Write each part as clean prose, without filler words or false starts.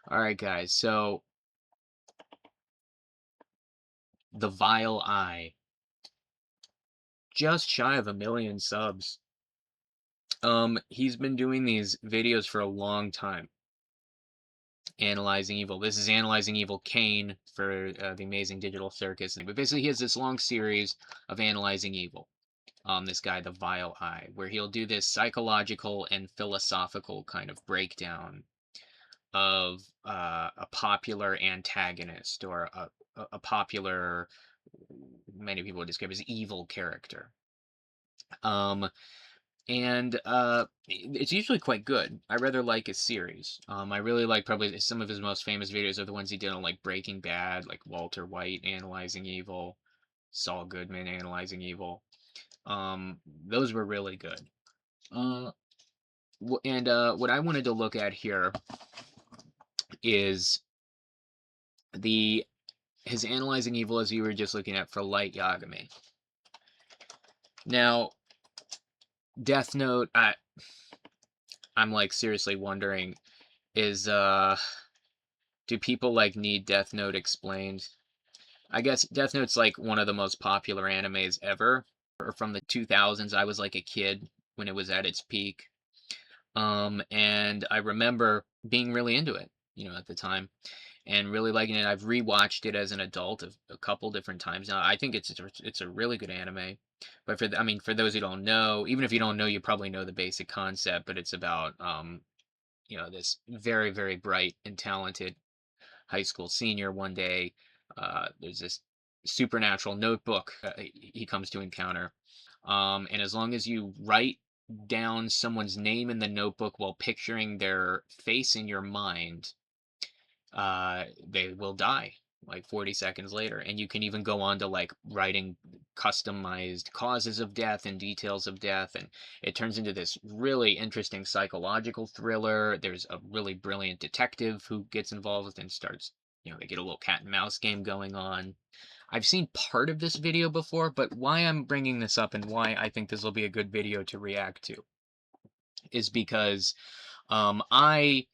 All right, guys. So the Vile Eye, just shy of 1 million subs. He's been doing these videos for a long time, analyzing evil. This is analyzing evil Kane for the Amazing Digital Circus. But basically, he has this long series of analyzing evil. This guy, the Vile Eye, where he'll do this psychological and philosophical kind of breakdown of a popular antagonist or a popular, many people would describe as evil character. Um, and it's usually quite good. I rather like his series. I really like probably some of his most famous videos are the ones he did on like Breaking Bad, like Walter White analyzing evil, Saul Goodman analyzing evil. Those were really good. Uh, what I wanted to look at here is the his analyzing evil as you were just looking at for Light Yagami. Now, Death Note, I'm like seriously wondering, is do people like need Death Note explained? I guess Death Note's like one of the most popular animes ever. Or from the 2000s, I was like a kid when it was at its peak. And I remember being really into it, at the time, and really liking it. I've rewatched it as an adult a couple different times now. I think it's a really good anime. But I mean, for those who don't know, even if you don't know, you probably know the basic concept. But it's about this very very bright and talented high school senior. One day, there's this supernatural notebook he comes to encounter, and as long as you write down someone's name in the notebook while picturing their face in your mind, they will die like 40 seconds later. And you can even go on to like writing customized causes of death and details of death. And it turns into this really interesting psychological thriller. There's a really brilliant detective who gets involved and starts, they get a little cat and mouse game going on. I've seen part of this video before, but why I'm bringing this up and why I think this will be a good video to react to is because I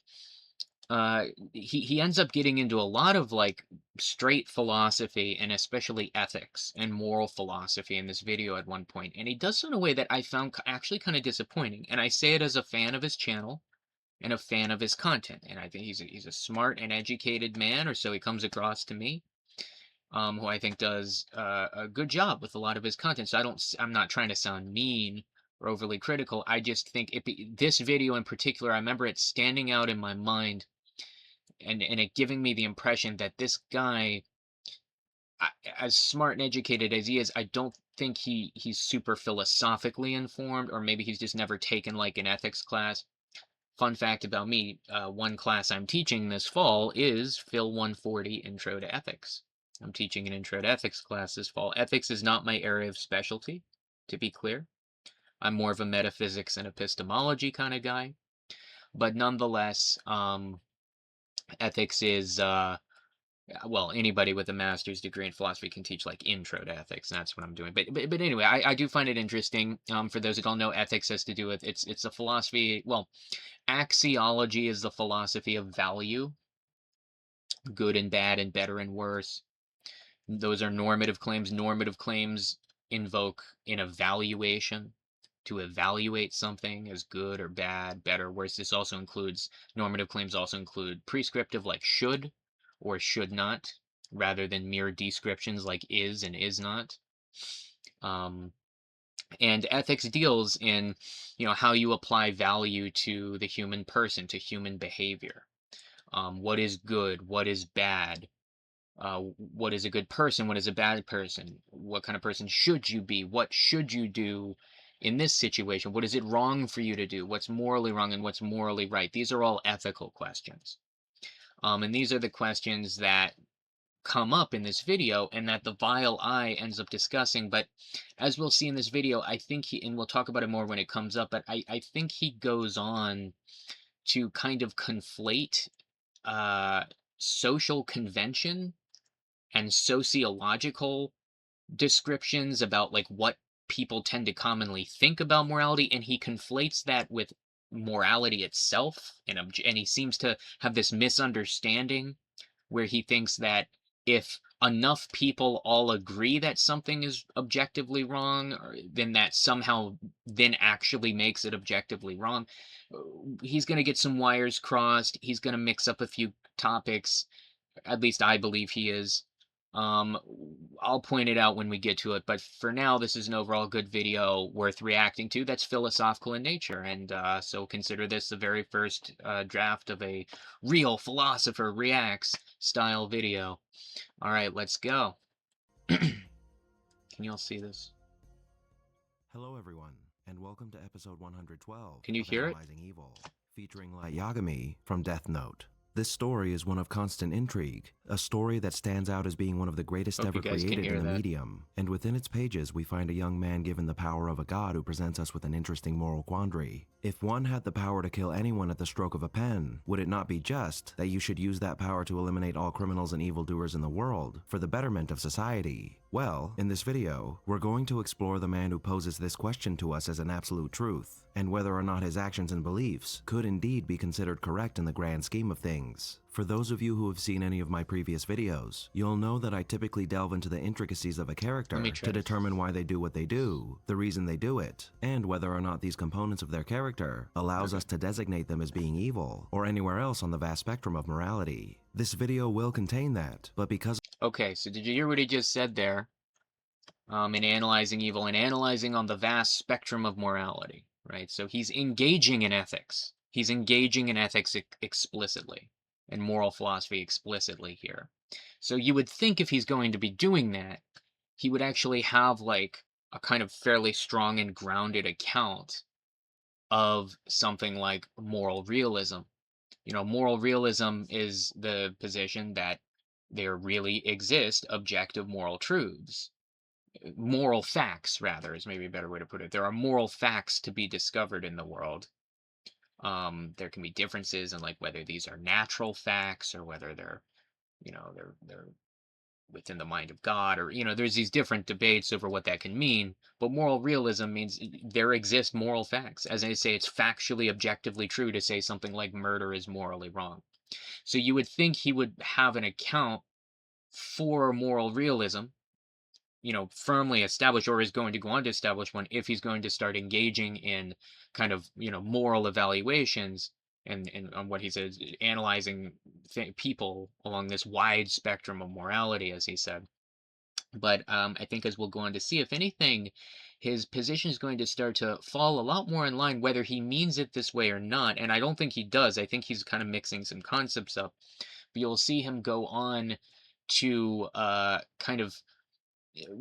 he ends up getting into a lot of like straight philosophy and especially ethics and moral philosophy in this video at one point, and he does so in a way that I found actually kind of disappointing. And I say it as a fan of his channel and a fan of his content, and I think he's a smart and educated man, or so he comes across to me. Who I think does a good job with a lot of his content. So I'm not trying to sound mean or overly critical. I just think this video in particular, I remember it standing out in my mind and it giving me the impression that this guy, as smart and educated as he is, I don't think he's super philosophically informed, or maybe he's just never taken like an ethics class. Fun fact about me: one class I'm teaching this fall is Phil 140 Intro to Ethics. I'm teaching an Intro to Ethics class this fall. Ethics is not my area of specialty, to be clear. I'm more of a metaphysics and epistemology kind of guy, but nonetheless, ethics is well, anybody with a master's degree in philosophy can teach like intro to ethics, and that's what I'm doing. But anyway, I do find it interesting. For those who don't know, ethics has to do with it's a philosophy. Well, axiology is the philosophy of value, good and bad, and better and worse. Those are normative claims. Normative claims invoke an evaluation to evaluate something as good or bad, better, worse. This also includes normative claims also include prescriptive like should or should not, rather than mere descriptions like is and is not. Um, and ethics deals in how you apply value to the human person, to human behavior. What is good? What is bad? What is a good person? What is a bad person? What kind of person should you be? What should you do in this situation? What is it wrong for you to do? What's morally wrong and what's morally right? These are all ethical questions. And these are the questions that come up in this video and that the Vile Eye ends up discussing. But as we'll see in this video, I think and we'll talk about it more when it comes up, but I think he goes on to kind of conflate uh, social convention and sociological descriptions about like what people tend to commonly think about morality, and he conflates that with morality itself, and he seems to have this misunderstanding where he thinks that if enough people all agree that something is objectively wrong, then that somehow then actually makes it objectively wrong. He's going to get some wires crossed. He's going to mix up a few topics. At least I believe he is. Um, I'll point it out when we get to it, but for now, this is an overall good video worth reacting to that's philosophical in nature. And so consider this the very first draft of a real philosopher reacts style video. All right, let's go. Can you all see this? Hello, everyone, and welcome to episode 112 Can you of hear it? Analyzing Evil, featuring Light Yagami from Death Note. This story is one of constant intrigue, a story that stands out as being one of the greatest Hope ever you guys can created hear in the that. medium, and within its pages we find a young man given the power of a god who presents us with an interesting moral quandary. If one had the power to kill anyone at the stroke of a pen, would it not be just that you should use that power to eliminate all criminals and evildoers in the world for the betterment of society? Well, in this video, we're going to explore the man who poses this question to us as an absolute truth, and whether or not his actions and beliefs could indeed be considered correct in the grand scheme of things. For those of you who have seen any of my previous videos, you'll know that I typically delve into the intricacies of a character to determine why they do what they do, the reason they do it, and whether or not these components of their character allows us to designate them as being evil, or anywhere else on the vast spectrum of morality. This video will contain that, but because... Okay, so did you hear what he just said there? In analyzing evil and analyzing on the vast spectrum of morality, right? So he's engaging in ethics. He's engaging in ethics explicitly and moral philosophy explicitly here. So you would think if he's going to be doing that, he would actually have like a kind of fairly strong and grounded account of something like moral realism. Moral realism is the position that there really exist objective moral truths, moral facts rather is maybe a better way to put it. There are moral facts to be discovered in the world. There can be differences in like whether these are natural facts or whether they're within the mind of God, or there's these different debates over what that can mean. But moral realism means there exist moral facts. As I say, it's factually objectively true to say something like murder is morally wrong. So you would think he would have an account for moral realism, firmly established, or is going to go on to establish one if he's going to start engaging in kind of, moral evaluations and on what he says, analyzing people along this wide spectrum of morality, as he said. But I think as we'll go on to see, if anything, his position is going to start to fall a lot more in line, whether he means it this way or not. And I don't think he does. I think he's kind of mixing some concepts up. But you'll see him go on to kind of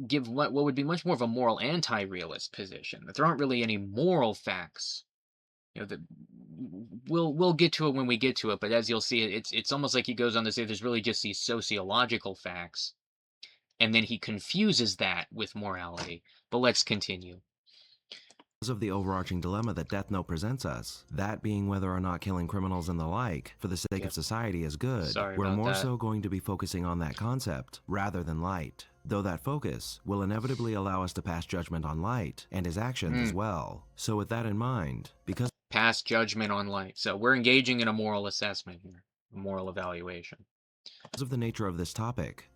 give what would be much more of a moral anti-realist position, that there aren't really any moral facts. That we'll get to it when we get to it, but as you'll see, it's almost like he goes on to say there's really just these sociological facts, and then he confuses that with morality. But let's continue. of the overarching dilemma that Death Note presents us, that being whether or not killing criminals and the like for the sake of society is good, Sorry we're about more that. so going to be focusing on that concept rather than Light, though that focus will inevitably allow us to pass judgment on Light and his actions as well. So with that in mind, because Pass judgment on Light. So we're engaging in a moral assessment here, a moral evaluation. of the nature of this topic,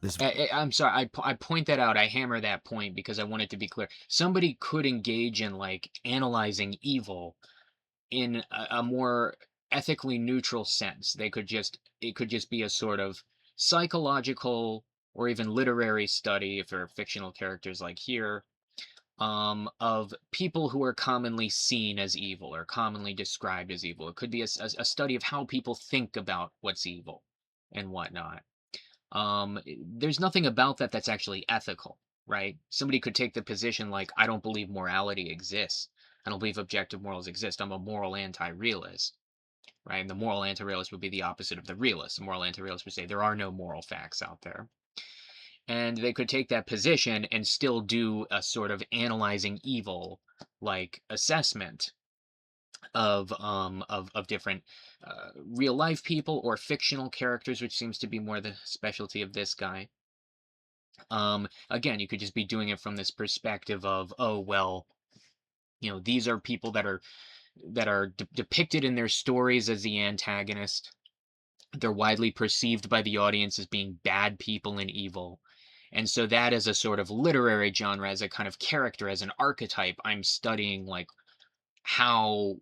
I'm sorry, I point that out. I hammer that point because I want it to be clear. Somebody could engage in like analyzing evil in a more ethically neutral sense. It could just be a sort of psychological or even literary study for fictional characters like here, of people who are commonly seen as evil or commonly described as evil. It could be a study of how people think about what's evil and whatnot. There's nothing about that that's actually ethical, right? Somebody could take the position like, I don't believe morality exists. I don't believe objective morals exist. I'm a moral anti-realist, right? And the moral anti-realist would be the opposite of the realist. The moral anti-realist would say there are no moral facts out there. And they could take that position and still do a sort of analyzing evil like assessment of different real life people or fictional characters, which seems to be more the specialty of this guy. Again, you could just be doing it from this perspective of, oh well, these are people that are that are depicted in their stories as the antagonist. They're widely perceived by the audience as being bad people and evil. And so that as a sort of literary genre, as a kind of character, as an archetype, I'm studying like how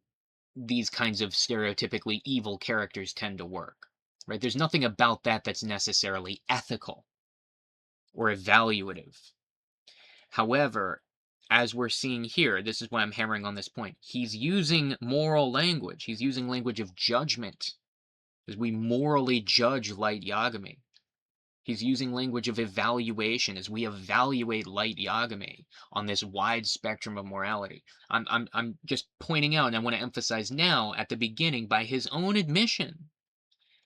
these kinds of stereotypically evil characters tend to work. Right? There's nothing about that that's necessarily ethical or evaluative. However, as we're seeing here, this is why I'm hammering on this point. He's using moral language. He's using language of judgment as we morally judge Light Yagami. He's using language of evaluation as we evaluate Light Yagami on this wide spectrum of morality. I'm just pointing out, and I want to emphasize now at the beginning, by his own admission,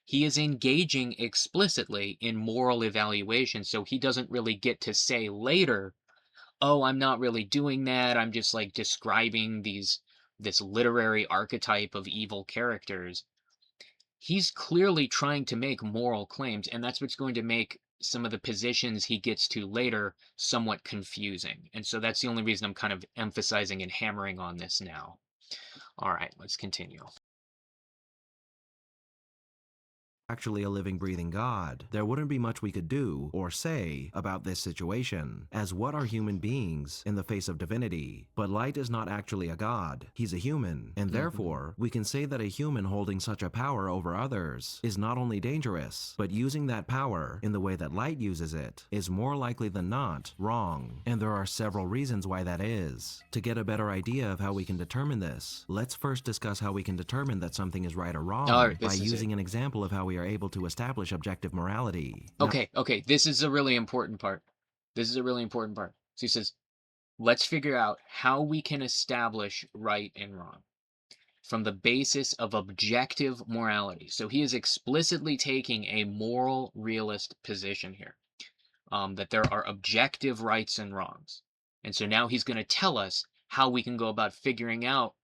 he is engaging explicitly in moral evaluation. So he doesn't really get to say later, oh, I'm not really doing that. I'm just like describing this literary archetype of evil characters. He's clearly trying to make moral claims, and that's what's going to make some of the positions he gets to later somewhat confusing. And so that's the only reason I'm kind of emphasizing and hammering on this now. All right, let's continue. Actually a living, breathing God, there wouldn't be much we could do or say about this situation, as what are human beings in the face of divinity? But Light is not actually a god, he's a human, and Hmm. therefore, we can say that a human holding such a power over others is not only dangerous, but using that power in the way that Light uses it is more likely than not wrong. And there are several reasons why that is. To get a better idea of how we can determine this, let's first discuss how we can determine that something is right or All wrong right, by this is it. using an example of how we are able to establish objective morality. Now, Okay, okay, this is a really important part. This is a really important part. So he says, let's figure out how we can establish right and wrong from the basis of objective morality. So he is explicitly taking a moral realist position here, that there are objective rights and wrongs. And so now he's going to tell us how we can go about figuring out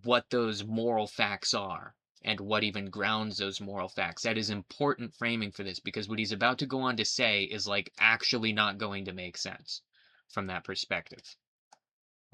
what those moral facts are and what even grounds those moral facts. That is important framing for this, because what he's about to go on to say is like actually not going to make sense from that perspective.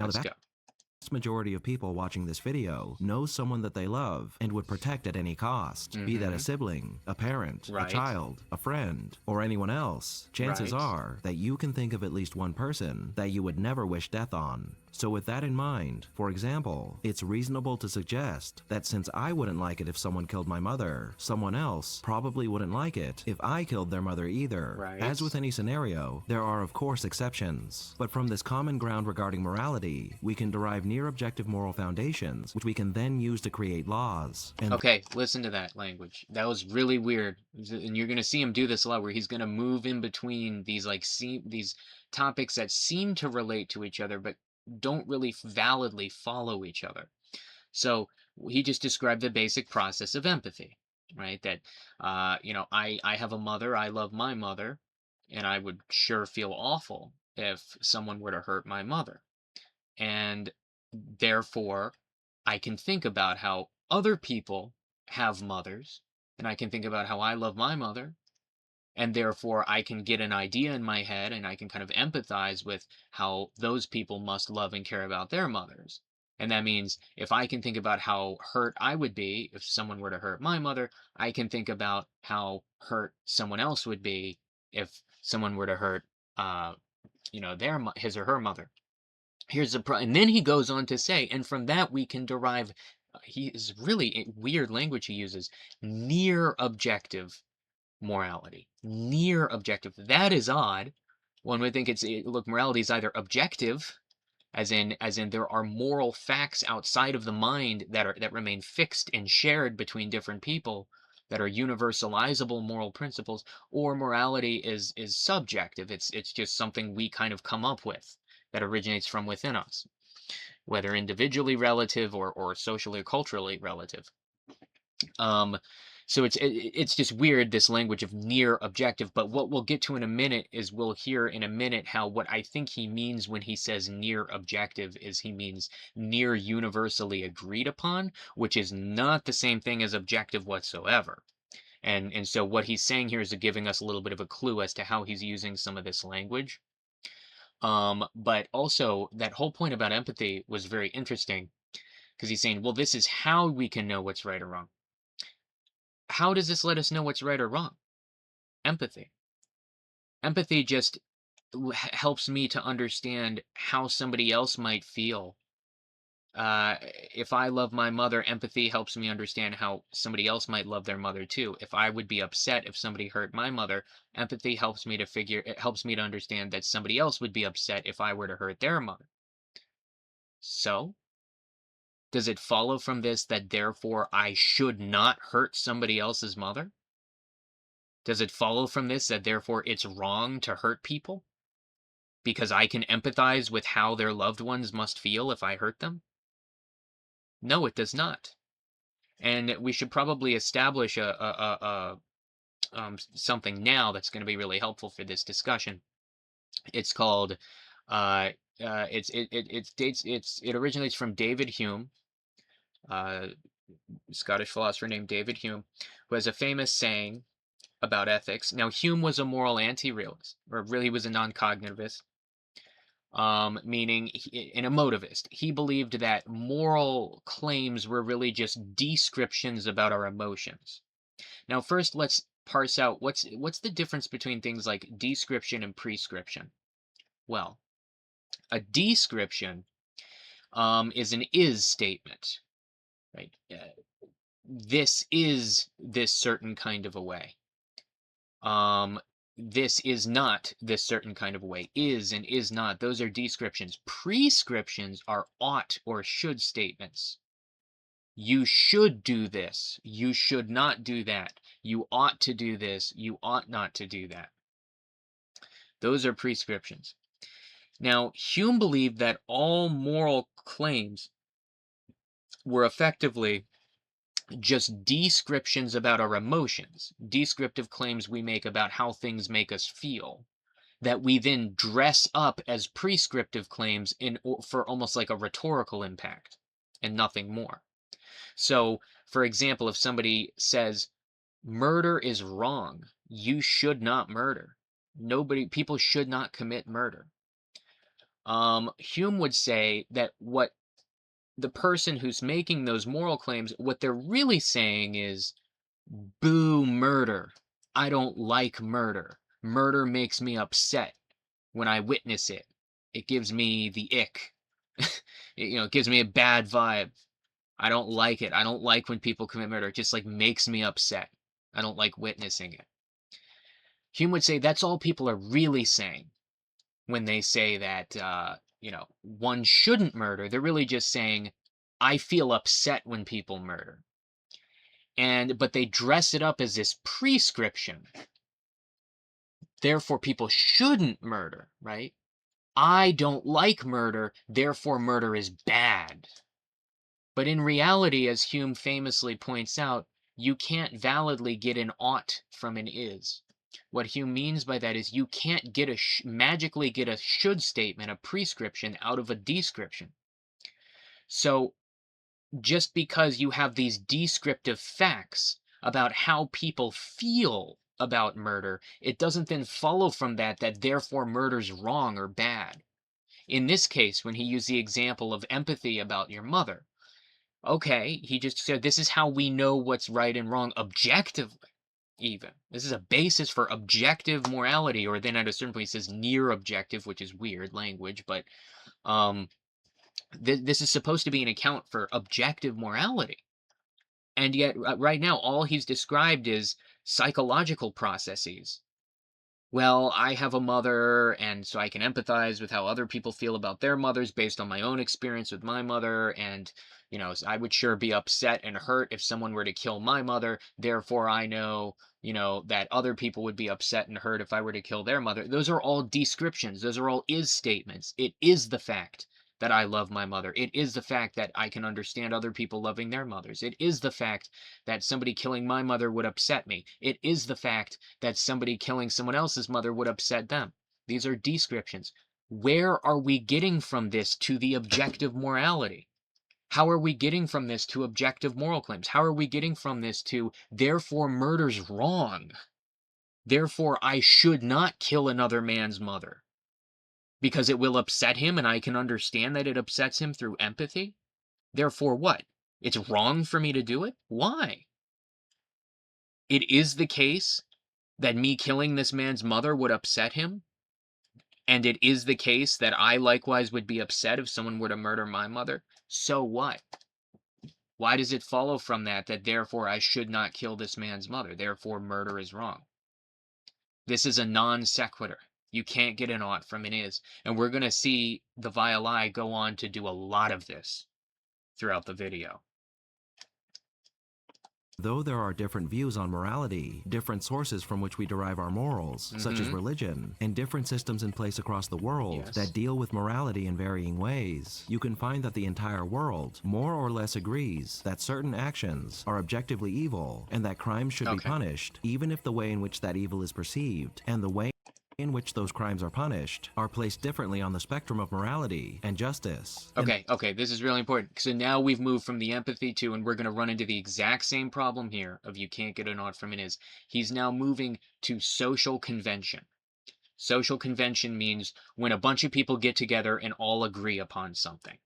now the Let's vast go. majority of people watching this video knows someone that they love and would protect at any cost, be that a Hmm. sibling, a parent, a Right. child, a friend, or anyone else. Chances Right. are that you can think of at least one person that you would never wish death on. So with that in mind, for example, it's reasonable to suggest that since I wouldn't like it if someone killed my mother, someone else probably wouldn't like it if I killed their mother either. Right. As with any scenario, there are of course exceptions, but from this common ground regarding morality, we can derive near objective moral foundations, which we can then use to create laws. And Okay, listen to that language. That was really weird. And you're going to see him do this a lot, where he's going to move in between these these topics that seem to relate to each other but don't really validly follow each other. So he just described the basic process of empathy, right? That I have a mother, I love my mother, and I would sure feel awful if someone were to hurt my mother. And therefore, I can think about how other people have mothers, and I can think about how I love my mother, and therefore I can get an idea in my head and I can kind of empathize with how those people must love and care about their mothers. And that means if I can think about how hurt I would be if someone were to hurt my mother, I can think about how hurt someone else would be if someone were to hurt, uh, his or her mother. And then he goes on to say, and from that we can derive. He is really weird language he uses. Near objective morality. Near objective. That is odd. One would think look, morality is either objective, as in there are moral facts outside of the mind that remain fixed and shared between different people, that are universalizable moral principles, or morality is subjective. It's just something we kind of come up with that originates from within us, whether individually relative or socially or culturally relative. Um, so it's just weird, this language of near objective. But what we'll get to in a minute is we'll hear in a minute how what I think he means when he says near objective is he means near universally agreed upon, which is not the same thing as objective whatsoever. And so what he's saying here is giving us a little bit of a clue as to how he's using some of this language. But also that whole point about empathy was very interesting, because he's saying, well, this is how we can know what's right or wrong. How does this let us know what's right or wrong? Empathy. Empathy just helps me to understand how somebody else might feel. If I love my mother, empathy helps me understand how somebody else might love their mother too. If I would be upset if somebody hurt my mother, empathy helps me to figure, it helps me to understand that somebody else would be upset if I were to hurt their mother. So, does it follow from this that therefore I should not hurt somebody else's mother? Does it follow from this that therefore it's wrong to hurt people because I can empathize with how their loved ones must feel if I hurt them? No, it does not. And we should probably establish something now that's going to be really helpful for this discussion. It's called uh, it originates from David Hume, uh, Scottish philosopher named David Hume, who has a famous saying about ethics. Now, Hume was a moral anti-realist, or really was a non-cognitivist, meaning an emotivist. He believed that moral claims were really just descriptions about our emotions. Now, first, let's parse out what's the difference between things like description and prescription. Well, a description is an is statement, right? This is this certain kind of a way. Um, this is not this certain kind of a way. Is and is not. Those are descriptions. Prescriptions are ought or should statements. You should do this. You should not do that. You ought to do this. You ought not to do that. Those are prescriptions. Now, Hume believed that all moral claims were effectively just descriptions about our emotions, descriptive claims we make about how things make us feel, that we then dress up as prescriptive claims for almost like a rhetorical impact and nothing more. So, for example, if somebody says, murder is wrong, you should not murder. People should not commit murder. Hume would say that what the person who's making those moral claims, what they're really saying is, boo murder. I don't like murder. Murder makes me upset when I witness it. It gives me the ick. It gives me a bad vibe. I don't like it. I don't like when people commit murder. It just like makes me upset. I don't like witnessing it. Hume would say that's all people are really saying when they say that one shouldn't murder. They're really just saying I feel upset when people murder. But they dress it up as this prescription. Therefore people shouldn't murder, right? I don't like murder, therefore murder is bad. But in reality, as Hume famously points out, you can't validly get an ought from an is. What Hume means by that is you can't magically get a should statement, a prescription, out of a description. So just because you have these descriptive facts about how people feel about murder, it doesn't then follow from that therefore murder's wrong or bad. In this case, when he used the example of empathy about your mother, okay, he just said this is how we know what's right and wrong objectively, even. This is a basis for objective morality, or then at a certain point he says near objective, which is weird language, but um, this is supposed to be an account for objective morality. And yet, right now, all he's described is psychological processes. Well, I have a mother, and so I can empathize with how other people feel about their mothers based on my own experience with my mother. And, I would sure be upset and hurt if someone were to kill my mother. Therefore, I know, that other people would be upset and hurt if I were to kill their mother. Those are all descriptions. Those are all is statements. It is the fact that I love my mother. It is the fact that I can understand other people loving their mothers. It is the fact that somebody killing my mother would upset me. It is the fact that somebody killing someone else's mother would upset them. These are descriptions. Where are we getting from this to the objective morality? How are we getting from this to objective moral claims? How are we getting from this to, therefore, murder's wrong? Therefore, I should not kill another man's mother because it will upset him and I can understand that it upsets him through empathy? Therefore what? It's wrong for me to do it? Why? It is the case that me killing this man's mother would upset him, and it is the case that I likewise would be upset if someone were to murder my mother. So what? Why does it follow from that that therefore I should not kill this man's mother? Therefore murder is wrong. This is a non sequitur. You can't get an ought from an is. And we're going to see the Violi go on to do a lot of this throughout the video. Though there are different views on morality, different sources from which we derive our morals, such as religion, and different systems in place across the world Yes. that deal with morality in varying ways, you can find that the entire world more or less agrees that certain actions are objectively evil and that crimes should be Okay. punished, even if the way in which that evil is perceived and the way in which those crimes are punished are placed differently on the spectrum of morality and justice. Okay, this is really important. So now we've moved from the empathy to, and we're going to run into the exact same problem here of you can't get an ought from an is. He's now moving to social convention. Social convention means when a bunch of people get together and all agree upon something.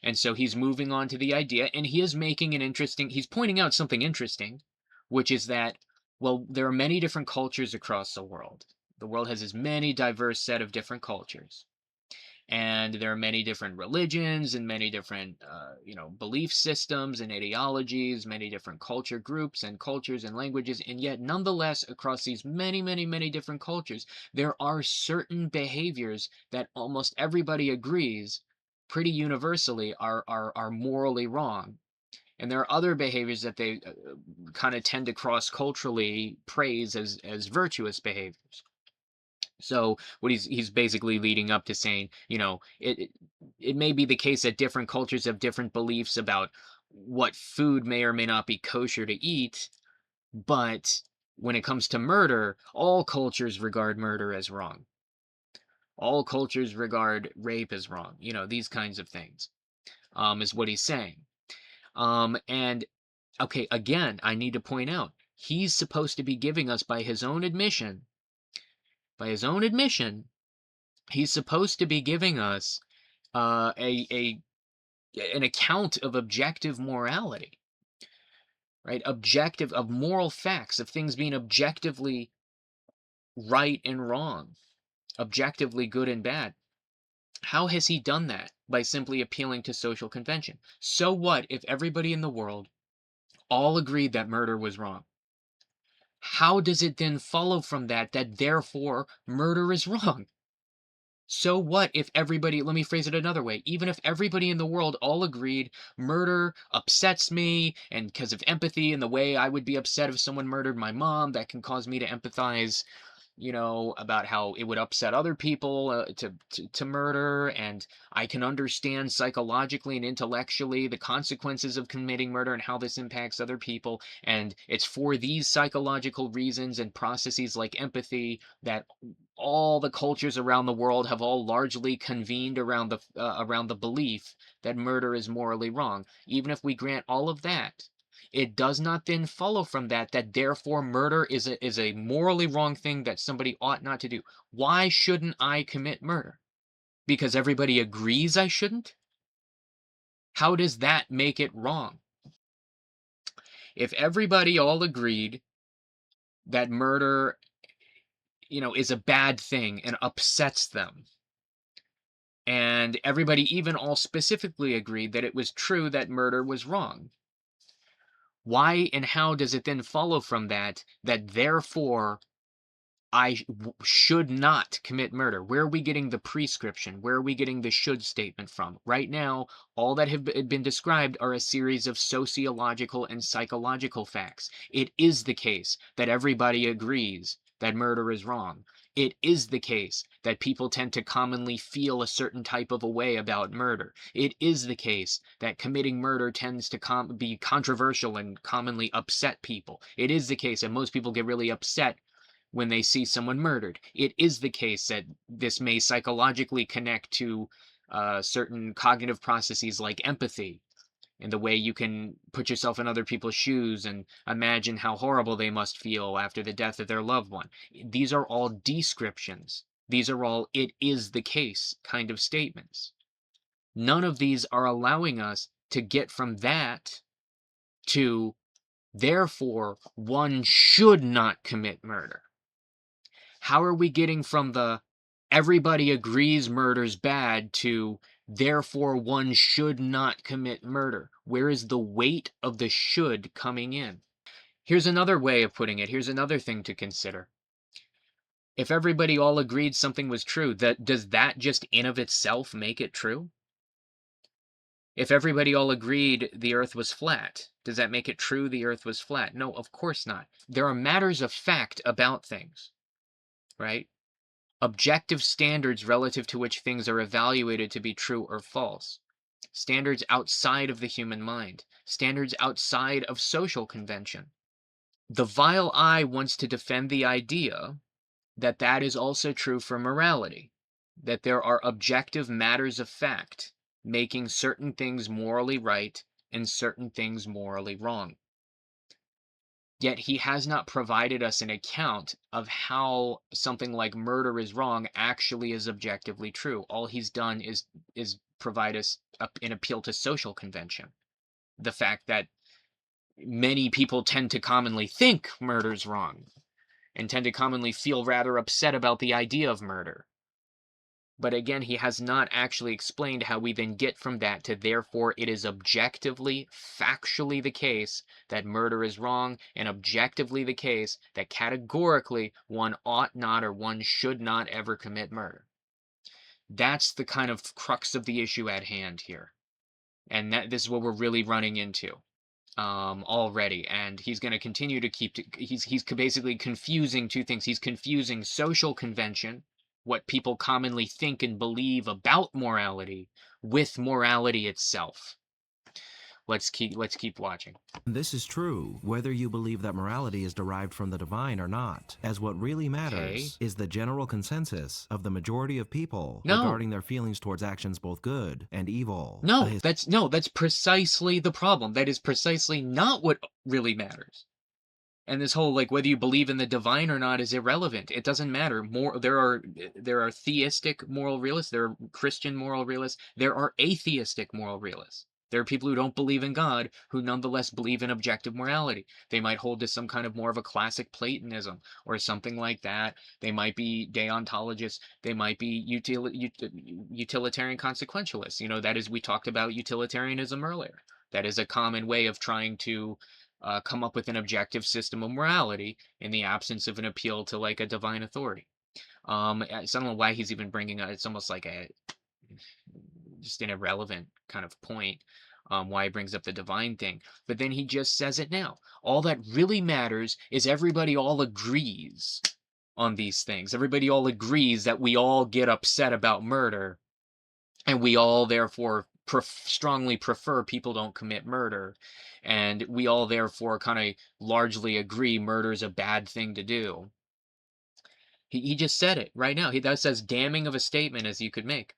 And so he's moving on to the idea, and he is making an interesting, he's pointing out something interesting, which is that, well, there are many different cultures across the world. The world has this many diverse set of different cultures. And there are many different religions and many different, belief systems and ideologies, many different culture groups and cultures and languages. And yet, nonetheless, across these many, many, many different cultures, there are certain behaviors that almost everybody agrees pretty universally are morally wrong. And there are other behaviors that they kind of tend to cross culturally praise as virtuous behaviors. So what he's basically leading up to saying, it may be the case that different cultures have different beliefs about what food may or may not be kosher to eat, but when it comes to murder, all cultures regard murder as wrong. All cultures regard rape as wrong. These kinds of things, is what he's saying. And okay, again, I need to point out, he's supposed to be giving us, by his own admission, he's supposed to be giving us a an account of objective morality, right? Objective of moral facts, of things being objectively right and wrong, objectively good and bad. How has he done that? By simply appealing to social convention. So what if everybody in the world all agreed that murder was wrong? How does it then follow from that that therefore murder is wrong? So what if everybody, let me phrase it another way, even if everybody in the world all agreed murder upsets me, and because of empathy and the way I would be upset if someone murdered my mom, that can cause me to empathize, about how it would upset other people to murder, and I can understand psychologically and intellectually the consequences of committing murder and how this impacts other people. And it's for these psychological reasons and processes like empathy that all the cultures around the world have all largely convened around the belief that murder is morally wrong. Even if we grant all of that, it does not then follow from that that therefore murder is a morally wrong thing that somebody ought not to do. Why shouldn't I commit murder? Because everybody agrees I shouldn't? How does that make it wrong? If everybody all agreed that murder, is a bad thing and upsets them, and everybody even all specifically agreed that it was true that murder was wrong, why and how does it then follow from that that therefore should not commit murder? Where are we getting the prescription? Where are we getting the should statement from? Right now, all that have been described are a series of sociological and psychological facts. It is the case that everybody agrees that murder is wrong. It is the case that people tend to commonly feel a certain type of a way about murder. It is the case that committing murder tends to be controversial and commonly upset people. It is the case that most people get really upset when they see someone murdered. It is the case that this may psychologically connect to certain cognitive processes like empathy and the way you can put yourself in other people's shoes and imagine how horrible they must feel after the death of their loved one. These are all descriptions. These are all it is the case kind of statements. None of these are allowing us to get from that to, therefore, one should not commit murder? How are we getting from the everybody agrees murder's bad to therefore one should not commit murder? Where is the weight of the should coming in? Here's another way of putting it. Here's another thing to consider. If everybody all agreed something was true, that does that just in of itself make it true? If everybody all agreed the earth was flat, does that make it true the earth was flat? No, of course not. There are matters of fact about things, right? Objective standards relative to which things are evaluated to be true or false. Standards outside of the human mind. Standards outside of social convention. The vile eye wants to defend the idea that that is also true for morality, that there are objective matters of fact making certain things morally right and certain things morally wrong. Yet he has not provided us an account of how something like murder is wrong actually is objectively true. All he's done is provide us an appeal to social convention. The fact that many people tend to commonly think murder's wrong and tend to commonly feel rather upset about the idea of murder. But again, he has not actually explained how we then get from that to therefore it is objectively, factually the case that murder is wrong, and objectively the case that categorically one ought not or one should not ever commit murder. That's the kind of crux of the issue at hand here. And this is what we're really running into already, and he's going to continue to he's basically confusing two things. He's confusing social convention, what people commonly think and believe about morality, with morality itself. Let's keep watching. This is true, whether you believe that morality is derived from the divine or not, as what really Okay. matters is the general consensus of the majority of people No. regarding their feelings towards actions both good and evil. That's precisely the problem. That is precisely not what really matters. And this whole like whether you believe in the divine or not is irrelevant. It doesn't matter. There are theistic moral realists, there are Christian moral realists, there are atheistic moral realists. There are people who don't believe in God who nonetheless believe in objective morality. They might hold to some kind of more of a classic Platonism or something like that. They might be deontologists. They might be utilitarian consequentialists. That is, we talked about utilitarianism earlier. That is a common way of trying to come up with an objective system of morality in the absence of an appeal to like a divine authority. I don't know why he's even bringing it's almost like just an irrelevant kind of point. Why he brings up the divine thing, but then he just says it now. All that really matters is everybody all agrees on these things. Everybody all agrees that we all get upset about murder, and we all therefore strongly prefer people don't commit murder, and we all therefore kind of largely agree murder is a bad thing to do. He just said it right now. That's as damning of a statement as you could make.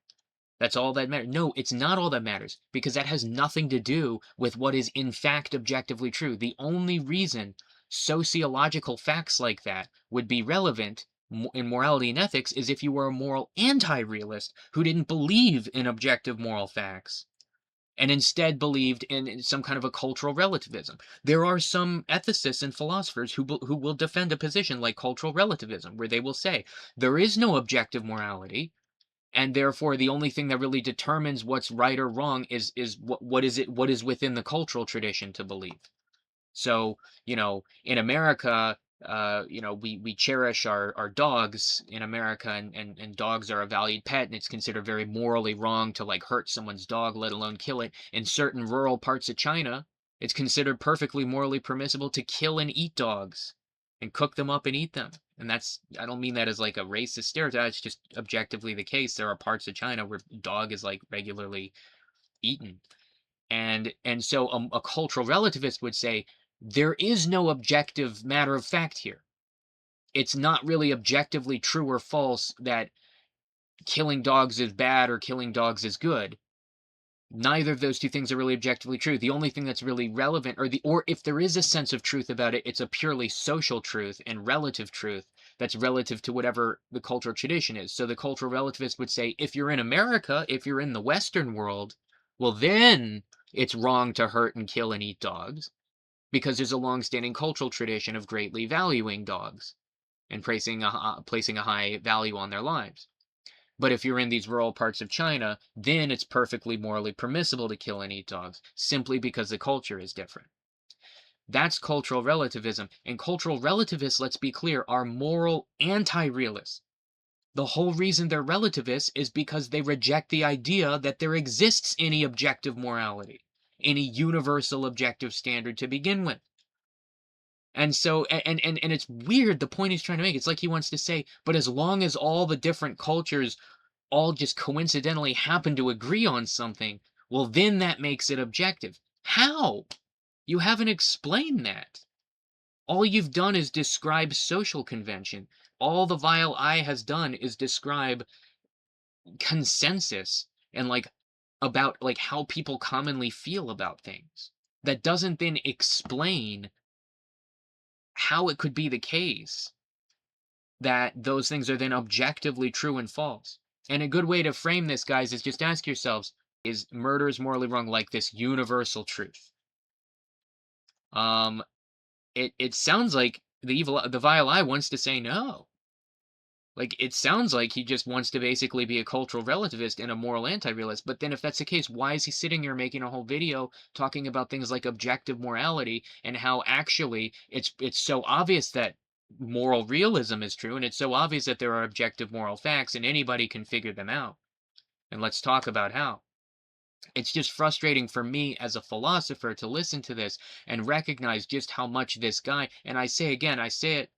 That's all that matters. No, it's not all that matters, because that has nothing to do with what is in fact objectively true. The only reason sociological facts like that would be relevant in morality and ethics is if you were a moral anti-realist who didn't believe in objective moral facts and instead believed in some kind of a cultural relativism. There are some ethicists and philosophers who will defend a position like cultural relativism, where they will say there is no objective morality, and therefore the only thing that really determines what's right or wrong is what is within the cultural tradition to believe. So, in America, we cherish our dogs in America, and dogs are a valued pet, and it's considered very morally wrong to like hurt someone's dog, let alone kill it. In certain rural parts of China, it's considered perfectly morally permissible to kill and eat dogs and cook them up and eat them. And I don't mean that as like a racist stereotype, it's just objectively the case. There are parts of China where dog is like regularly eaten. And so a cultural relativist would say there is no objective matter of fact here. It's not really objectively true or false that killing dogs is bad or killing dogs is good. Neither of those two things are really objectively true. The only thing that's really relevant, or if there is a sense of truth about it, it's a purely social truth and relative truth that's relative to whatever the cultural tradition is. So the cultural relativist would say, if you're in America, if you're in the Western world, Well, then it's wrong to hurt and kill and eat dogs because there's a long-standing cultural tradition of greatly valuing dogs and placing a high value on their lives. But if you're in these rural parts of China, then it's perfectly morally permissible to kill and eat dogs simply because the culture is different. That's cultural relativism. And cultural relativists, let's be clear, are moral anti-realists. The whole reason they're relativists is because they reject the idea that there exists any objective morality, any universal objective standard to begin with. And so, and it's weird the point he's trying to make. It's like he wants to say, but as long as all the different cultures all just coincidentally happen to agree on something, well, then that makes it objective. How? You haven't explained that. All you've done is describe social convention. All the vile eye has done is describe consensus and like about like how people commonly feel about things. That doesn't then explain how it could be the case that those things are then objectively true and false. And a good way to frame this, guys, is just ask yourselves, is murder is morally wrong like this universal truth? Um, it sounds like the vile eye wants to say no. Like, it sounds like he just wants to basically be a cultural relativist and a moral anti-realist. But then if that's the case, why is he sitting here making a whole video talking about things like objective morality and how actually it's so obvious that moral realism is true, and it's so obvious that there are objective moral facts and anybody can figure them out. And let's talk about how. It's just frustrating for me as a philosopher to listen to this and recognize just how much this guy, and I say again, I say it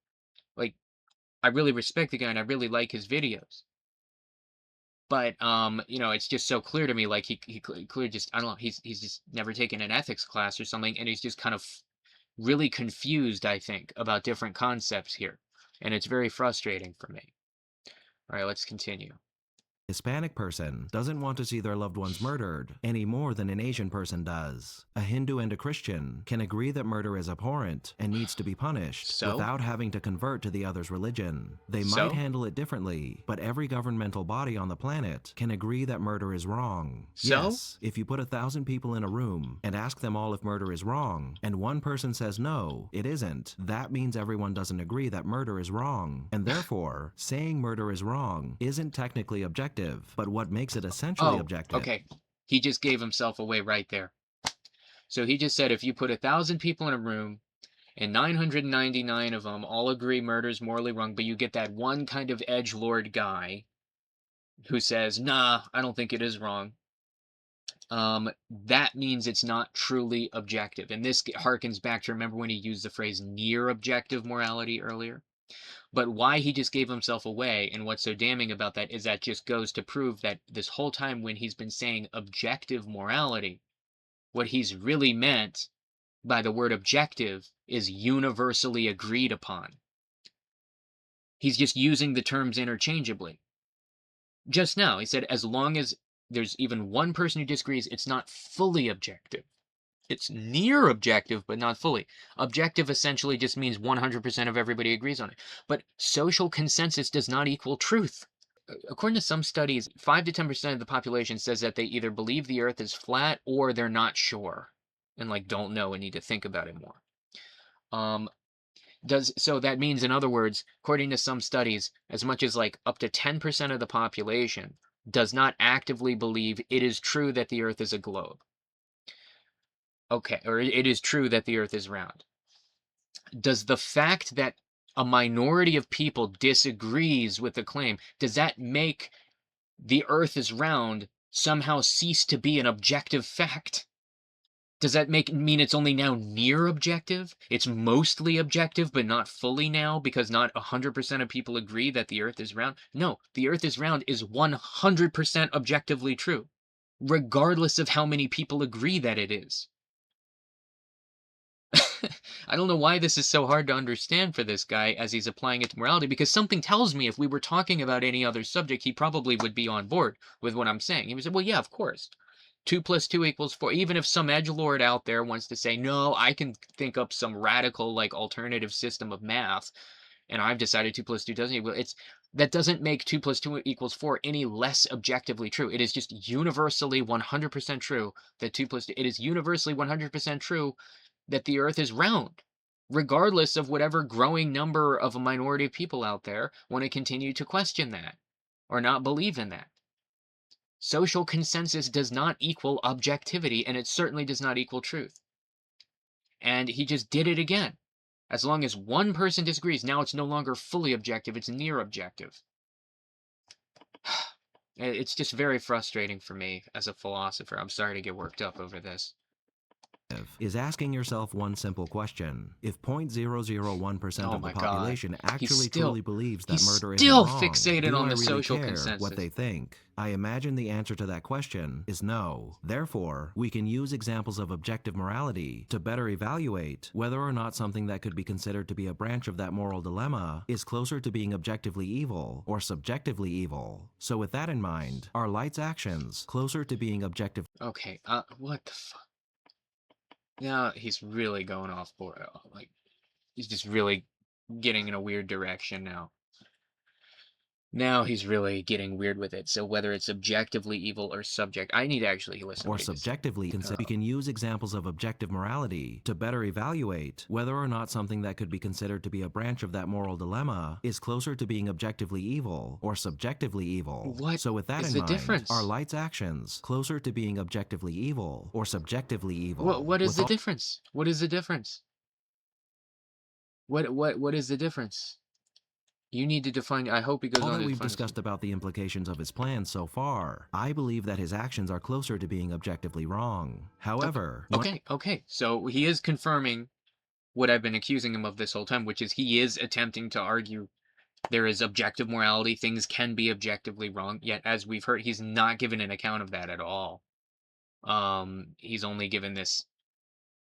like I really respect the guy and I really like his videos. But you know, it's just so clear to me like he clearly just I don't know, he's just never taken an ethics class or something and he's just kind of really confused, I think, about different concepts here. And it's very frustrating for me. All right, let's continue. Hispanic person doesn't want to see their loved ones murdered any more than an Asian person does. A Hindu and a Christian can agree that murder is abhorrent and needs to be punished So? without having to convert to the other's religion. They might So? handle it differently, but every governmental body on the planet can agree that murder is wrong. So? Yes, if you put 1,000 people in a room and ask them all if murder is wrong, and one person says no, it isn't, that means everyone doesn't agree that murder is wrong. And therefore, saying murder is wrong isn't technically objective, but what makes it essentially Oh, objective. okay. He just gave himself away right there. So he just said if you put 1,000 people in a room and 999 of them all agree murder's morally wrong, but you get that one kind of edgelord guy who says, "Nah, I don't think it is wrong." That means it's not truly objective. And this harkens back to remember when he used the phrase near objective morality earlier. But why he just gave himself away and what's so damning about that is that just goes to prove that this whole time when he's been saying objective morality, what he's really meant by the word objective is universally agreed upon. He's just using the terms interchangeably. Just now, he said as long as there's even one person who disagrees, it's not fully objective. It's near objective, but not fully. Objective essentially just means 100% of everybody agrees on it. But social consensus does not equal truth. According to some studies, 5 to 10% of the population says that they either believe the earth is flat or they're not sure and like don't know and need to think about it more. Um, so that means, in other words, according to some studies, as much as like up to 10% of the population does not actively believe it is true that the earth is a globe. Okay, or it is true that the earth is round. Does the fact that a minority of people disagrees with the claim, does that make the earth is round somehow cease to be an objective fact? Does that mean it's only now near objective? It's mostly objective, but not fully now because not 100% of people agree that the earth is round? No, the earth is round is 100% objectively true, regardless of how many people agree that it is. I don't know why this is so hard to understand for this guy as he's applying it to morality, because something tells me if we were talking about any other subject, he probably would be on board with what I'm saying. He would say, well, yeah, of course. 2 plus 2 equals 4. Even if some edgelord out there wants to say, no, I can think up some radical, like, alternative system of math, and I've decided 2 plus 2 doesn't equal, it's That doesn't make 2 plus 2 equals 4 any less objectively true. It is just universally 100% true that 2 plus 2, it is universally 100% true that the earth is round, regardless of whatever growing number of a minority of people out there want to continue to question that or not believe in that. Social consensus does not equal objectivity, and it certainly does not equal truth. And he just did it again. As long as one person disagrees, now it's no longer fully objective, it's near objective. It's just very frustrating for me as a philosopher. I'm sorry to get worked up over this. Is asking yourself one simple question. If 0.001% Oh of the my God. population He's actually still truly believes that he's murder isn't still wrong, fixated do on I the really social care what consensus. they think? I imagine the answer to that question is no. Therefore, we can use examples of objective morality to better evaluate whether or not something that could be considered to be a branch of that moral dilemma is closer to being objectively evil or subjectively evil. So with that in mind, are Light's actions closer to being objective? Okay, what the fuck? Now he's really going off board. Like, he's just really getting in a weird direction now. Now he's really getting weird with it. So whether it's objectively evil or subject, I need to actually listen to Or what he just said. subjectively consider. We can use examples of objective morality to better evaluate whether or not something that could be considered to be a branch of that moral dilemma is closer to being objectively evil or subjectively evil. What So with that is in the mind, are difference? Light's actions closer to being objectively evil or subjectively evil? What is With the all difference? What is the difference? What is the difference? You need to define. I hope he goes on that to we've define this. discussed about the implications of his plans so far, I believe that his actions are closer to being objectively wrong. Okay. However, Okay. So he is confirming what I've been accusing him of this whole time, which is he is attempting to argue there is objective morality, things can be objectively wrong, yet as we've heard, he's not given an account of that at all. He's only given this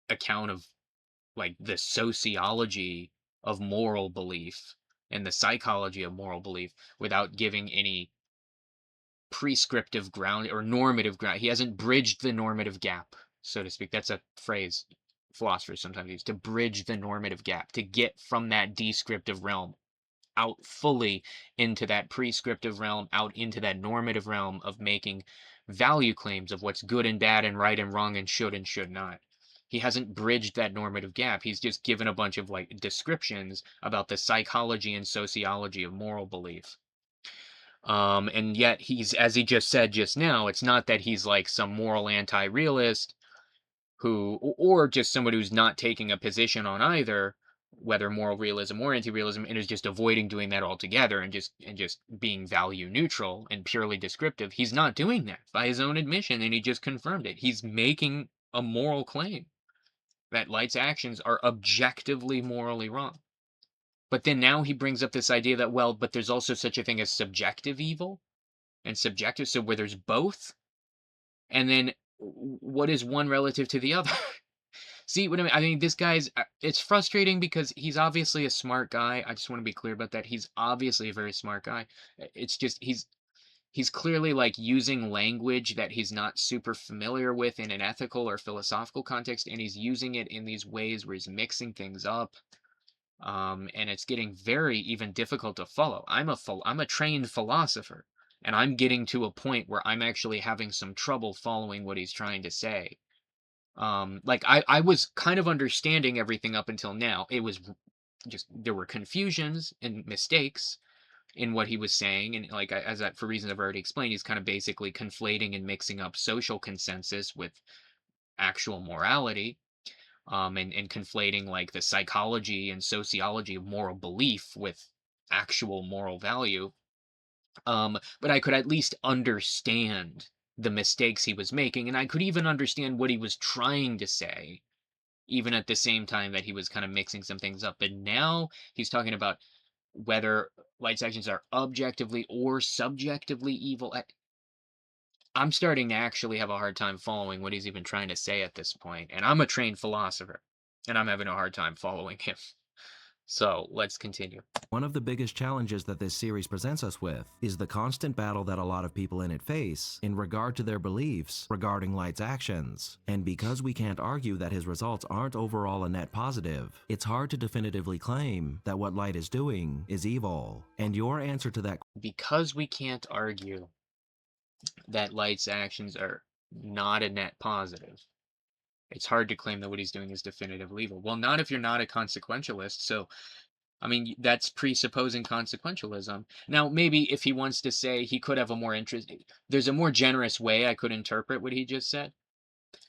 account of like the sociology of moral belief and the psychology of moral belief without giving any prescriptive ground or normative ground. He hasn't bridged the normative gap, so to speak. That's a phrase philosophers sometimes use, to bridge the normative gap, to get from that descriptive realm out fully into that prescriptive realm, out into that normative realm of making value claims of what's good and bad and right and wrong and should not. He hasn't bridged that normative gap. He's just given a bunch of like descriptions about the psychology and sociology of moral belief. And yet he's, as he just said just now, it's not that he's like some moral anti-realist who, or just somebody who's not taking a position on either, whether moral realism or anti-realism, and is just avoiding doing that altogether and just being value neutral and purely descriptive. He's not doing that by his own admission, and he just confirmed it. He's making a moral claim that Light's actions are objectively morally wrong. But then now he brings up this idea that, well, but there's also such a thing as subjective evil and subjective, so where there's both, and then what is one relative to the other? See what I mean? I mean, this guy's, it's frustrating because he's obviously a smart guy. I just want to be clear about that. He's obviously a very smart guy. It's just he's clearly like using language that he's not super familiar with in an ethical or philosophical context, and he's using it in these ways where he's mixing things up. And it's getting very even difficult to follow. I'm a trained philosopher, and I'm getting to a point where I'm actually having some trouble following what he's trying to say. Like I was kind of understanding everything up until now. It was just there were confusions and mistakes in what he was saying, and like as that for reasons I've already explained, he's kind of basically conflating and mixing up social consensus with actual morality, and conflating like the psychology and sociology of moral belief with actual moral value. But I could at least understand the mistakes he was making, and I could even understand what he was trying to say, even at the same time that he was kind of mixing some things up. But now he's talking about whether Light's actions are objectively or subjectively evil. I'm starting to actually have a hard time following what he's even trying to say at this point. And I'm a trained philosopher, and I'm having a hard time following him. So let's continue. One of the biggest challenges that this series presents us with is the constant battle that a lot of people in it face in regard to their beliefs regarding Light's actions. And because we can't argue that his results aren't overall a net positive, it's hard to definitively claim that what Light is doing is evil. And your answer to that Because we can't argue that Light's actions are not a net positive, it's hard to claim that what he's doing is definitively evil. Well, not if you're not a consequentialist. So, I mean, that's presupposing consequentialism. Now, maybe if he wants to say he could have a more interest, there's a more generous way I could interpret what he just said.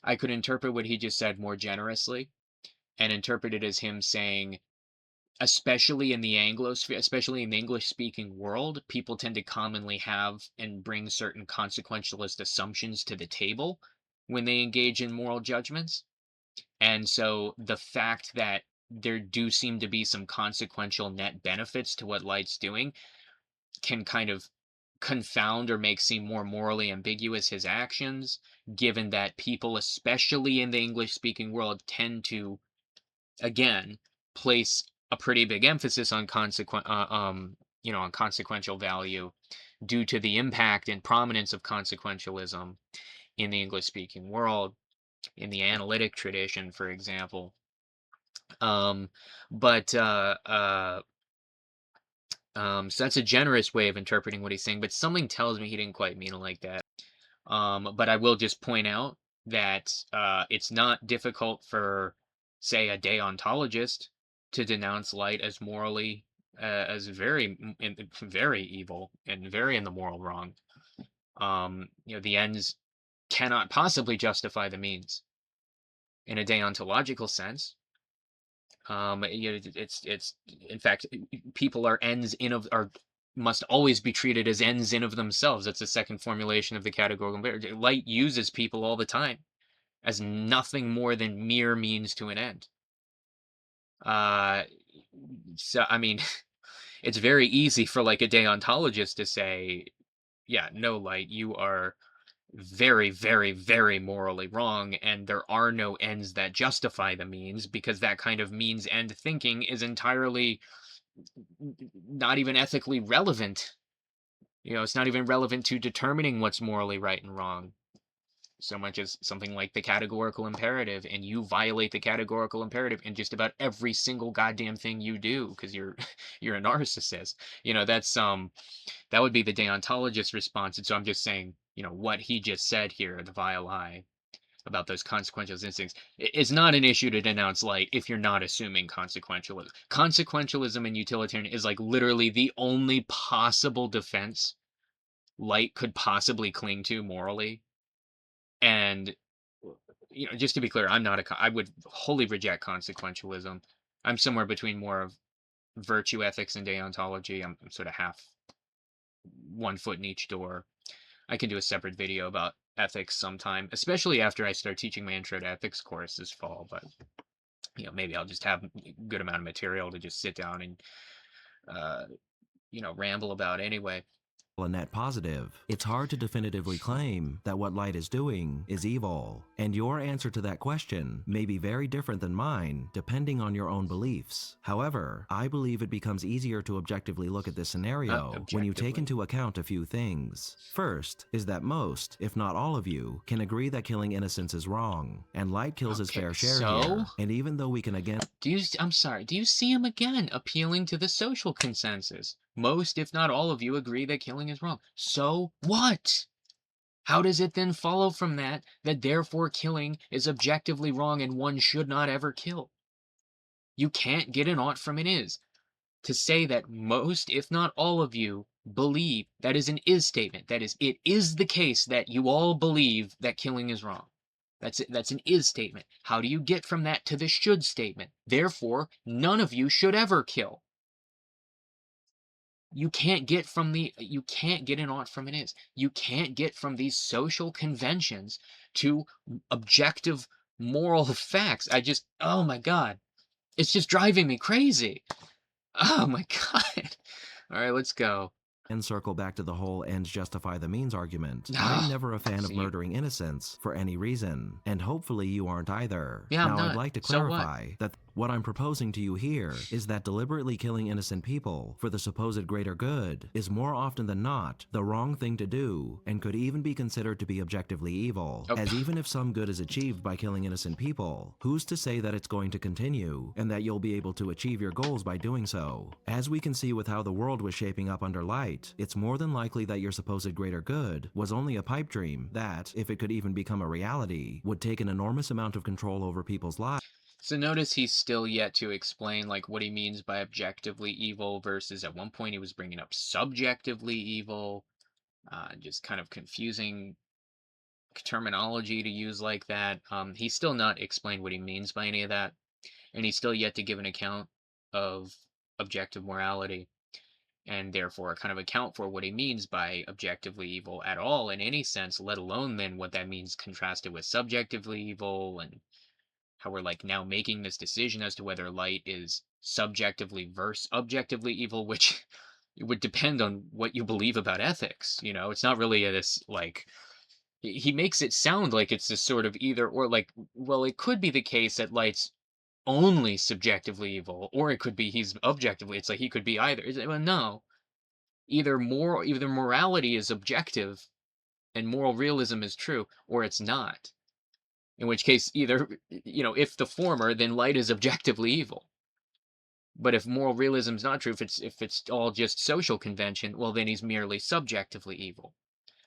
I could interpret what he just said more generously and interpret it as him saying, especially in the Anglosphere, especially in the English speaking world, people tend to commonly have and bring certain consequentialist assumptions to the table when they engage in moral judgments. And so the fact that there do seem to be some consequential net benefits to what Light's doing can kind of confound or make seem more morally ambiguous his actions, given that people, especially in the English speaking world, tend to, again, place a pretty big emphasis on on consequential value due to the impact and prominence of consequentialism in the English speaking world, in the analytic tradition, for example. Um, but so that's a generous way of interpreting what he's saying, but something tells me he didn't quite mean it like that. But I will just point out that it's not difficult for, say, a deontologist to denounce Light as morally as very evil and very in the moral wrong. The ends cannot possibly justify the means in a deontological sense. It's in fact, people are ends in of are must always be treated as ends in of themselves. That's the second formulation of the categorical barrier. Light uses people all the time as nothing more than mere means to an end. Uh, so I mean, it's very easy for like a deontologist to say, "Yeah, no, Light, you are very, very, very morally wrong, and there are no ends that justify the means because that kind of means end thinking is entirely not even ethically relevant. It's not even relevant to determining what's morally right and wrong so much as something like the categorical imperative, and you violate the categorical imperative in just about every single goddamn thing you do because you're you're a narcissist. That would be the deontologist response. And so I'm just saying, what he just said here, the vile lie about those consequential instincts, is not an issue to denounce Light if you're not assuming consequentialism. Consequentialism and utilitarian is like literally the only possible defense Light could possibly cling to morally. And just to be clear, I would wholly reject consequentialism. I'm somewhere between more of virtue ethics and deontology. I'm sort of half one foot in each door. I can do a separate video about ethics sometime, especially after I start teaching my intro to ethics course this fall. But maybe I'll just have a good amount of material to just sit down and uh, ramble about anyway. a net positive, it's hard to definitively claim that what Light is doing is evil. And your answer to that question may be very different than mine, depending on your own beliefs. However, I believe it becomes easier to objectively look at this scenario when you take into account a few things. First is that most, if not all of you, can agree that killing innocents is wrong, and Light kills his fair share here. And even though we can again do you see him again appealing to the social consensus? Most, if not all of you, agree that killing is wrong. So what? How does it then follow from that therefore killing is objectively wrong and one should not ever kill? You can't get an ought from an is. To say that most, if not all of you, believe that is an is statement. That is, it is the case that you all believe that killing is wrong. That's an is statement. How do you get from that to the should statement? Therefore, none of you should ever kill. You can't get an ought from an is. You can't get from these social conventions to objective moral facts. Oh my God. It's just driving me crazy. Oh my God. All right, let's go. and circle back to the whole ends justify the means argument. Ah, I'm never a fan of see. murdering innocents for any reason, and hopefully you aren't either. Yeah, I'm Now I'd not. like to So what? clarify that What I'm proposing to you here is that deliberately killing innocent people for the supposed greater good is more often than not the wrong thing to do and could even be considered to be objectively evil, Oh, as even if some good is achieved by killing innocent people, who's to say that it's going to continue and that you'll be able to achieve your goals by doing so? As we can see with how the world was shaping up under Light, it's more than likely that your supposed greater good was only a pipe dream that, if it could even become a reality, would take an enormous amount of control over people's lives. so notice he's still yet to explain like what he means by objectively evil versus at one point he was bringing up subjectively evil, just kind of confusing terminology to use like that. He's still not explained what he means by any of that, and he's still yet to give an account of objective morality, and therefore kind of account for what he means by objectively evil at all in any sense, let alone then what that means contrasted with subjectively evil, and how we're like now making this decision as to whether light is subjectively versus objectively evil, which it would depend on what you believe about ethics. It's not really this like he makes it sound like it's this sort of either or, like, well, it could be the case that light's only subjectively evil, or it could be he's objectively. It's like he could be either. Well, no, either morality is objective and moral realism is true, or it's not. In which case, either if the former, then light is objectively evil. But if moral realism is not true, if it's all just social convention, well, then he's merely subjectively evil.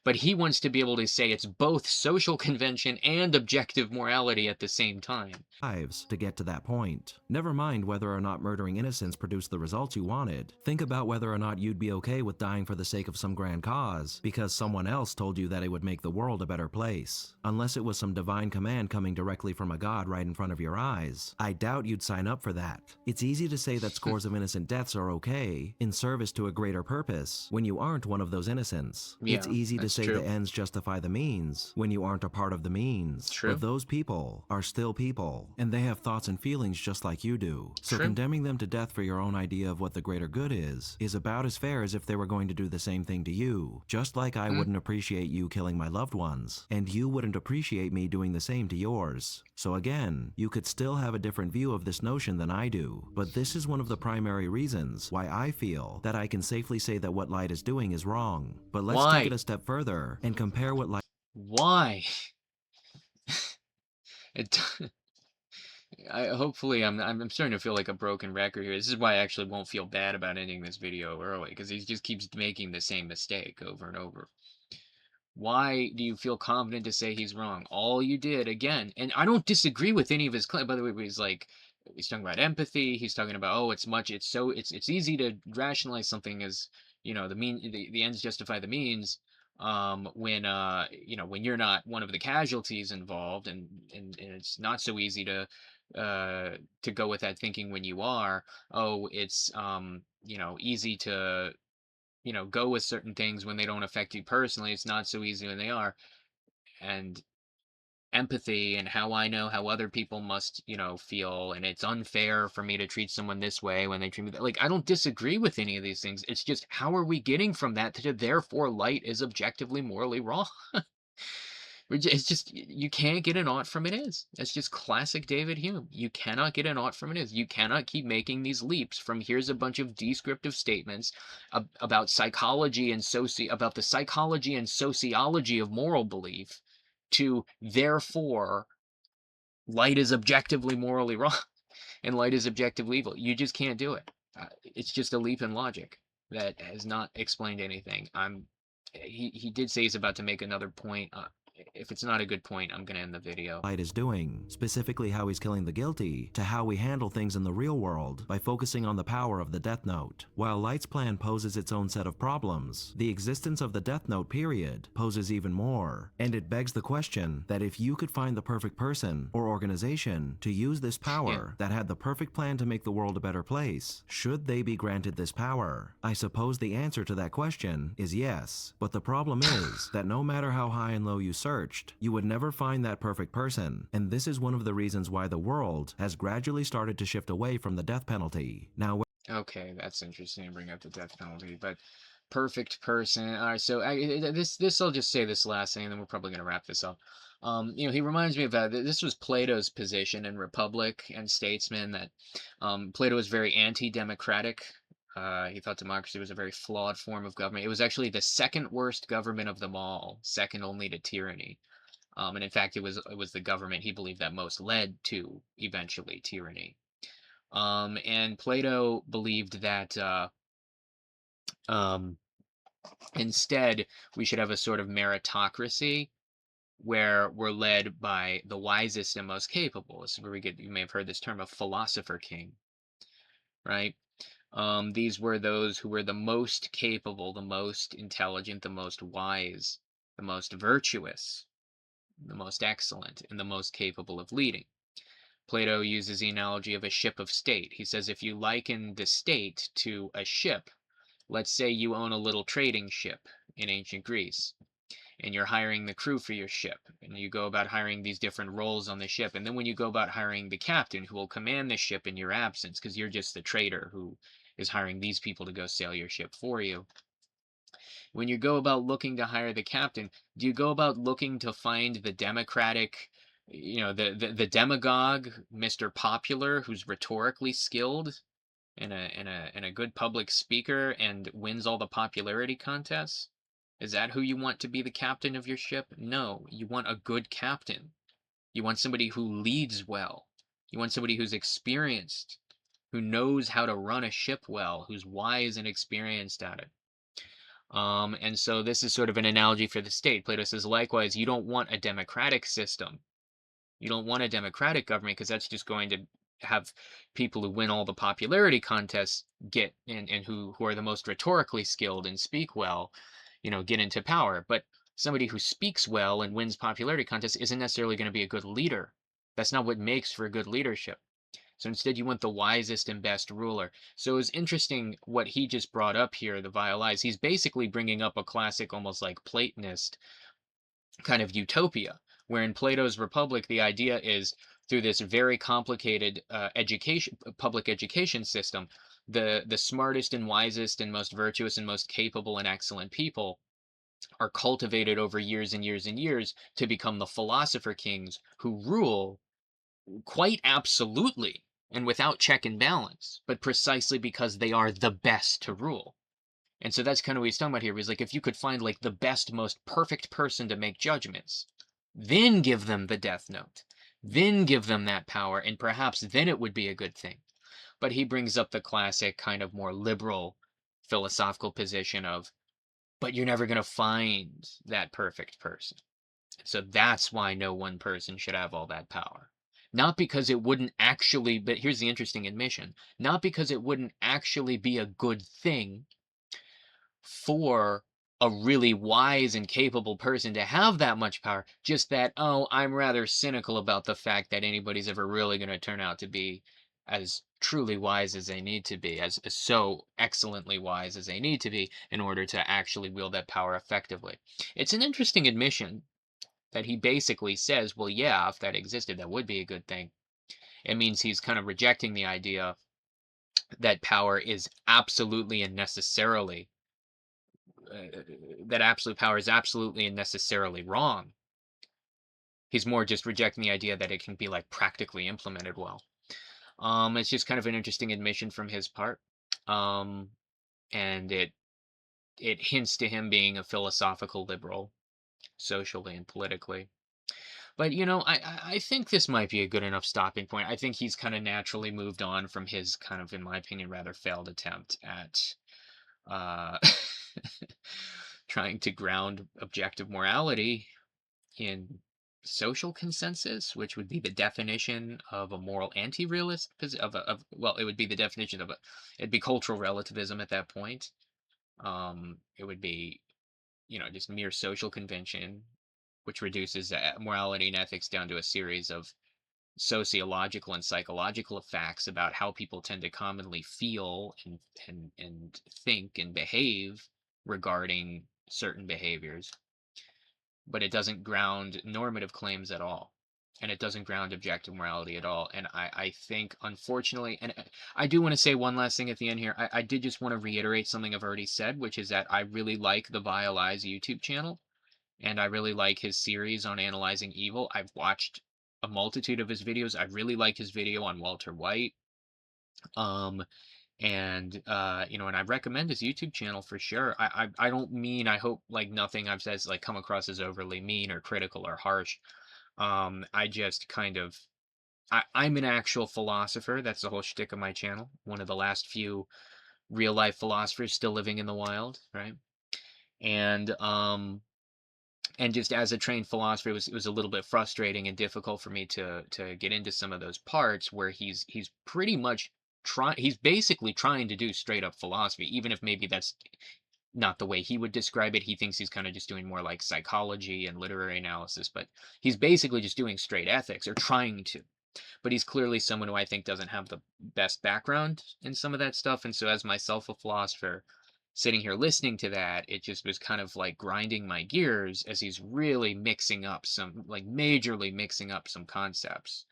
But he wants to be able to say it's both social convention and objective morality at the same time. Lives to get to that point. Never mind whether or not murdering innocents produced the results you wanted. Think about whether or not you'd be okay with dying for the sake of some grand cause because someone else told you that it would make the world a better place. Unless it was some divine command coming directly from a god right in front of your eyes, I doubt you'd sign up for that. It's easy to say that scores of innocent deaths are okay in service to a greater purpose when you aren't one of those innocents. It's Yeah, easy to that's say the true. ends justify the means when you aren't a part of the means. But True. those people are still people, and they have thoughts and feelings just like you do. So True. condemning them to death for your own idea of what the greater good is about as fair as if they were going to do the same thing to you. Just like I Mm, wouldn't appreciate you killing my loved ones, and you wouldn't appreciate me doing the same to yours. So again, you could still have a different view of this notion than I do, but this is one of the primary reasons why I feel that I can safely say that what Light is doing is wrong. But let's take it why? a step further and compare what Light Why? It, hopefully I'm starting to feel like a broken record here. This is why I actually won't feel bad about ending this video early, because he just keeps making the same mistake over and over. Why do you feel confident to say he's wrong? All you did, again, and I don't disagree with any of his claim. By the way, he's talking about empathy. He's talking about, oh, it's easy to rationalize something as the ends justify the means. When you're not one of the casualties involved, and it's not so easy to go with that thinking when you are. Oh, it's easy to go with certain things when they don't affect you personally. It's not so easy when they are. And empathy and how I know how other people must, feel. And it's unfair for me to treat someone this way when they treat me that. Like, I don't disagree with any of these things. It's just, how are we getting from that to therefore light is objectively morally wrong? It's just you can't get an ought from an is. That's just classic David Hume. You cannot get an ought from an is. You cannot keep making these leaps from here's a bunch of descriptive statements about about the psychology and sociology of moral belief to therefore light is objectively morally wrong and light is objectively evil. You just can't do it. It's just a leap in logic that has not explained anything. He did say he's about to make another point. If it's not a good point, I'm gonna end the video. Light is doing, specifically how he's killing the guilty, to how we handle things in the real world by focusing on the power of the Death Note. While Light's plan poses its own set of problems, the existence of the Death Note period poses even more, and it begs the question that if you could find the perfect person or organization to use this Yeah. power that had the perfect plan to make the world a better place, should they be granted this power? I suppose the answer to that question is yes, but the problem is that no matter how high and low you searched, you would never find that perfect person, and this is one of the reasons why the world has gradually started to shift away from the death penalty. Now, Okay, that's interesting to bring up the death penalty, but perfect person. All right, so this I'll just say this last thing, and then we're probably gonna wrap this up. He reminds me of this was Plato's position in Republic and Statesman that Plato was very anti-democratic. He thought democracy was a very flawed form of government. It was actually the second worst government of them all, second only to tyranny. And in fact, it was the government he believed that most led to eventually tyranny. And Plato believed that um, instead we should have a sort of meritocracy where we're led by the wisest and most capable. This is where we get, you may have heard this term of philosopher king, right? These were those who were the most capable, the most intelligent, the most wise, the most virtuous, the most excellent, and the most capable of leading. Plato uses the analogy of a ship of state. He says if you liken the state to a ship, let's say you own a little trading ship in ancient Greece, and you're hiring the crew for your ship, and you go about hiring these different roles on the ship. And then when you go about hiring the captain who will command the ship in your absence, because you're just the trader who is hiring these people to go sail your ship for you. When you go about looking to hire the captain, do you go about looking to find the democratic, the demagogue, Mr. Popular, who's rhetorically skilled and a good public speaker and wins all the popularity contests? Is that who you want to be the captain of your ship? No, you want a good captain. You want somebody who leads well. You want somebody who's experienced, who knows how to run a ship well, who's wise and experienced at it. And so this is sort of an analogy for the state. Plato says, likewise, you don't want a democratic system. You don't want a democratic government because that's just going to have people who win all the popularity contests get and who are the most rhetorically skilled and speak well, get into power. But somebody who speaks well and wins popularity contests isn't necessarily going to be a good leader. That's not what makes for good leadership. So instead, you want the wisest and best ruler. So it's interesting what he just brought up here, the vile eyes. He's basically bringing up a classic, almost like Platonist kind of utopia, where in Plato's Republic, the idea is through this very complicated public education system, the smartest and wisest and most virtuous and most capable and excellent people are cultivated over years and years and years to become the philosopher kings who rule quite absolutely and without check and balance, but precisely because they are the best to rule. And so that's kind of what he's talking about here. He's like, if you could find like the best, most perfect person to make judgments, then give them the death note, then give them that power, and perhaps then it would be a good thing. But he brings up the classic kind of more liberal philosophical position of, but you're never going to find that perfect person. So that's why no one person should have all that power. Not because it wouldn't actually, but here's the interesting admission, not because it wouldn't actually be a good thing for a really wise and capable person to have that much power, just that, oh, I'm rather cynical about the fact that anybody's ever really going to turn out to be as truly wise as they need to be, as so excellently wise as they need to be in order to actually wield that power effectively. It's an interesting admission that he basically says, well, yeah, if that existed, that would be a good thing. It means he's kind of rejecting the idea that power is absolutely and necessarily that absolute power is absolutely and necessarily wrong. He's more just rejecting the idea that it can be like practically implemented well. It's just kind of an interesting admission from his part, um, and it hints to him being a philosophical liberal, socially and politically. But I think this might be a good enough stopping point. I think he's kind of naturally moved on from his kind of, in my opinion, rather failed attempt at uh, trying to ground objective morality in social consensus, which would be the definition of a moral anti-realist well, it would be the definition of it'd be cultural relativism at that point. It would be, just mere social convention, which reduces morality and ethics down to a series of sociological and psychological facts about how people tend to commonly feel and think and behave regarding certain behaviors, but it doesn't ground normative claims at all. and it doesn't ground objective morality at all. And I think, unfortunately, and I do want to say one last thing at the end here. I did just want to reiterate something I've already said, which is that I really like the Vile Eyes YouTube channel, and I really like his series on analyzing evil. I've watched a multitude of his videos. I really like his video on Walter White. Um, and and I recommend his YouTube channel for sure. I don't mean, I hope like nothing I've said is like come across as overly mean or critical or harsh. I just kind of I'm an actual philosopher. That's the whole shtick of my channel. One of the last few real life philosophers still living in the wild, right? And and just as a trained philosopher, it was a little bit frustrating and difficult for me to get into some of those parts where he's pretty much he's basically trying to do straight up philosophy, even if maybe that's not the way he would describe it. He thinks he's kind of just doing more like psychology and literary analysis, but he's basically just doing straight ethics, or trying to. But he's clearly someone who I think doesn't have the best background in some of that stuff. And so, as myself a philosopher, sitting here listening to that, it just was kind of like grinding my gears as he's really mixing up some, like majorly mixing up some concepts.